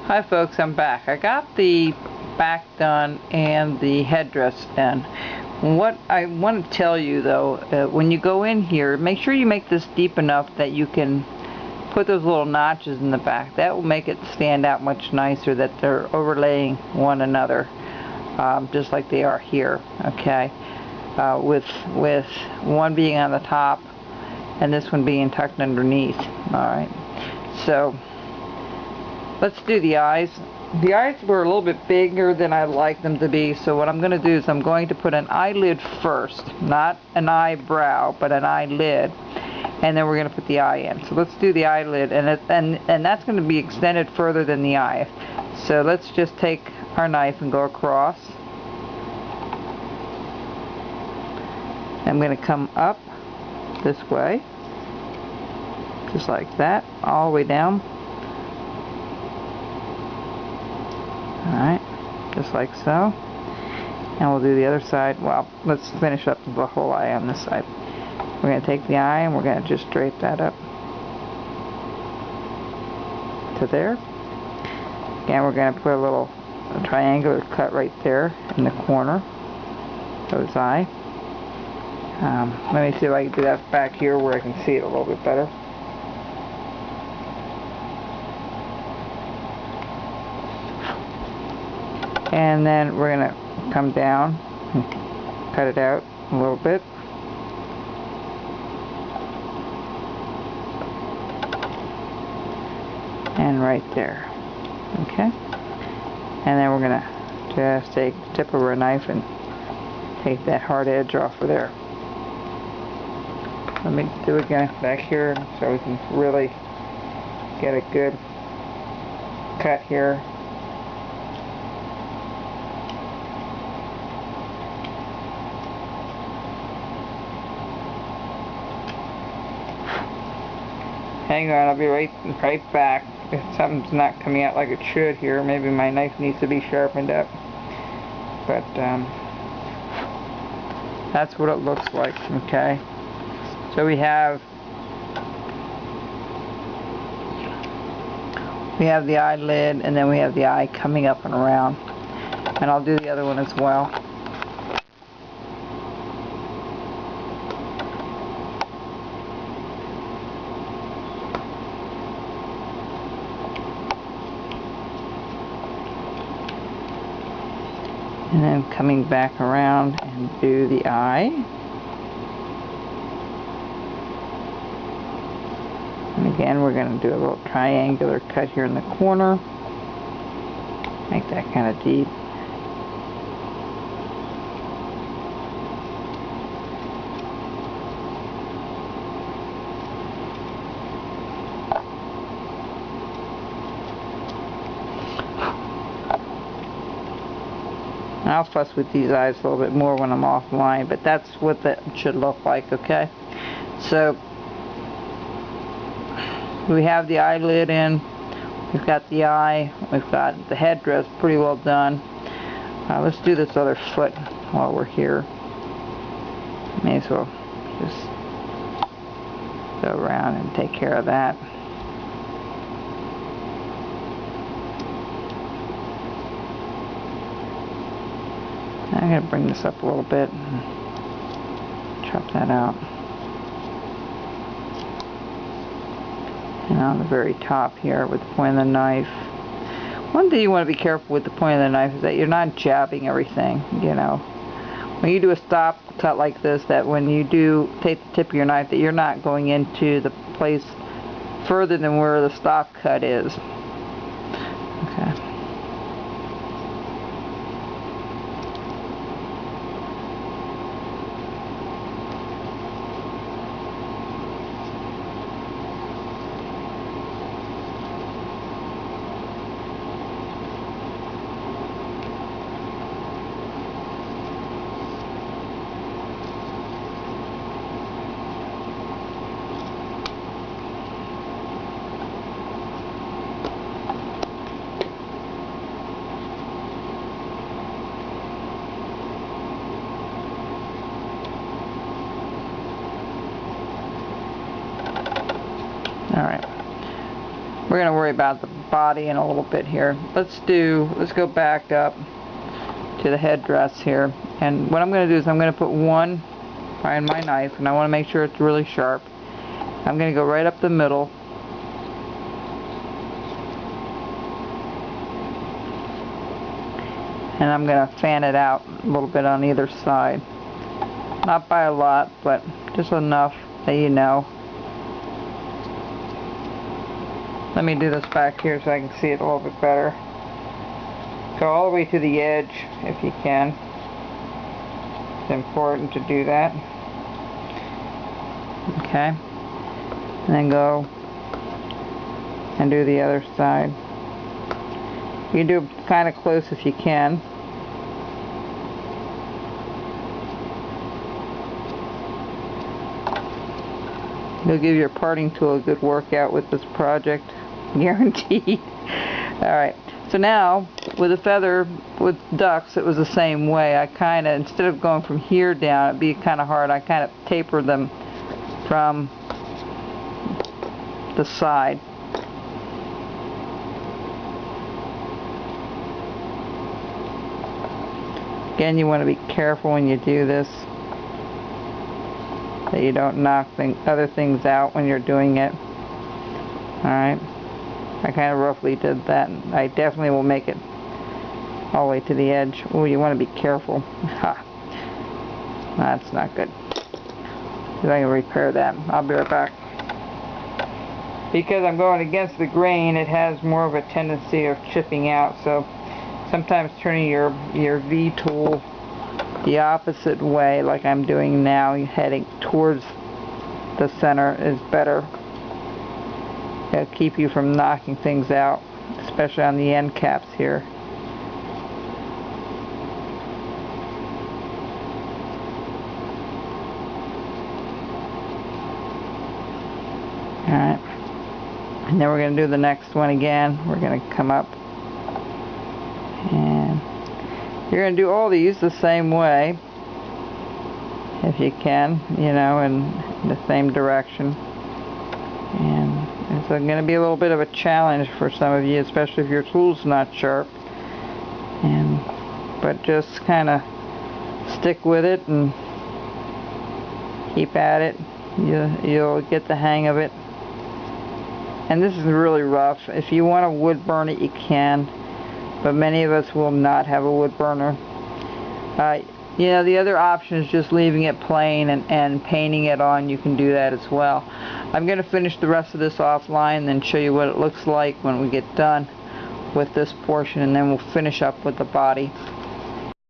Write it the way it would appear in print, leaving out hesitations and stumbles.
Hi folks, I'm back. I got the back done and the headdress done. What I want to tell you though, when you go in here, make sure you make this deep enough that you can put those little notches in the back. That will make it stand out much nicer, that they're overlaying one another, just like they are here, okay? With one being on the top and this one being tucked underneath. Alright, so let's do the eyes. The eyes were a little bit bigger than I'd like them to be, so what I'm going to do is I'm going to put an eyelid first, not an eyebrow, but an eyelid, and then we're going to put the eye in. So let's do the eyelid, and that's going to be extended further than the eye. So let's just take our knife and go across. I'm going to come up this way, just like that, all the way down. Alright, just like so. And we'll do the other side. Well, let's finish up the whole eye on this side. We're going to take the eye and we're going to just drape that up to there. Again, we're going to put a little triangular cut right there in the corner of his eye. Let me see if I can do that back here where I can see it a little bit better. And then we're going to come down and cut it out a little bit. And right there. Okay? And then we're going to just take the tip of our knife and take that hard edge off of there. Let me do it again back here so we can really get a good cut here. Hang on, I'll be right back. If something's not coming out like it should here, maybe my knife needs to be sharpened up. But that's what it looks like, okay? So we have the eyelid, and then we have the eye coming up and around. And I'll do the other one as well. And then coming back around and do the eye. And again, we're going to do a little triangular cut here in the corner. Make that kind of deep. I'll fuss with these eyes a little bit more when I'm offline, but that's what that should look like, okay? So, we have the eyelid in, we've got the eye, we've got the headdress pretty well done. Let's do this other foot while we're here. May as well just go around and take care of that. I'm going to bring this up a little bit and chop that out. And on the very top here with the point of the knife. One thing you want to be careful with the point of the knife is that you're not jabbing everything, you know. When you do a stop cut like this, that when you do take the tip of your knife, that you're not going into the place further than where the stop cut is. Okay. We're going to worry about the body in a little bit here. Let's go back up to the headdress here. And what I'm going to do is I'm going to put one behind my knife, and I want to make sure it's really sharp. I'm going to go right up the middle. And I'm going to fan it out a little bit on either side. Not by a lot, but just enough that you know. Let me do this back here so I can see it a little bit better. Go all the way to the edge if you can. It's important to do that. Okay. And then go and do the other side. You can do kind of close if you can. You'll give your parting tool a good workout with this project. Guaranteed. Alright, so now with a feather, with ducks, it was the same way. I kind of, instead of going from here down, it'd be kind of hard, I kind of taper them from the side. Again, you want to be careful when you do this, that you don't knock other things out when you're doing it. Alright, I kind of roughly did that. I definitely will make it all the way to the edge. Oh, you want to be careful. Ha. That's not good. See if I can repair that. I'll be right back. Because I'm going against the grain, it has more of a tendency of chipping out, so sometimes turning your V tool the opposite way, like I'm doing now, heading towards the center, is better. It'll keep you from knocking things out, especially on the end caps here. Alright, and then we're going to do the next one again. We're going to come up, and you're going to do all these the same way, if you can, you know, in the same direction. And it's going to be a little bit of a challenge for some of you, especially if your tool's not sharp. But just kind of stick with it and keep at it. You'll get the hang of it. And this is really rough. If you want to wood burn it, you can, but many of us will not have a wood burner. You know, the other option is just leaving it plain and painting it on. You can do that as well. I'm going to finish the rest of this offline and then show you what it looks like when we get done with this portion, and then we'll finish up with the body.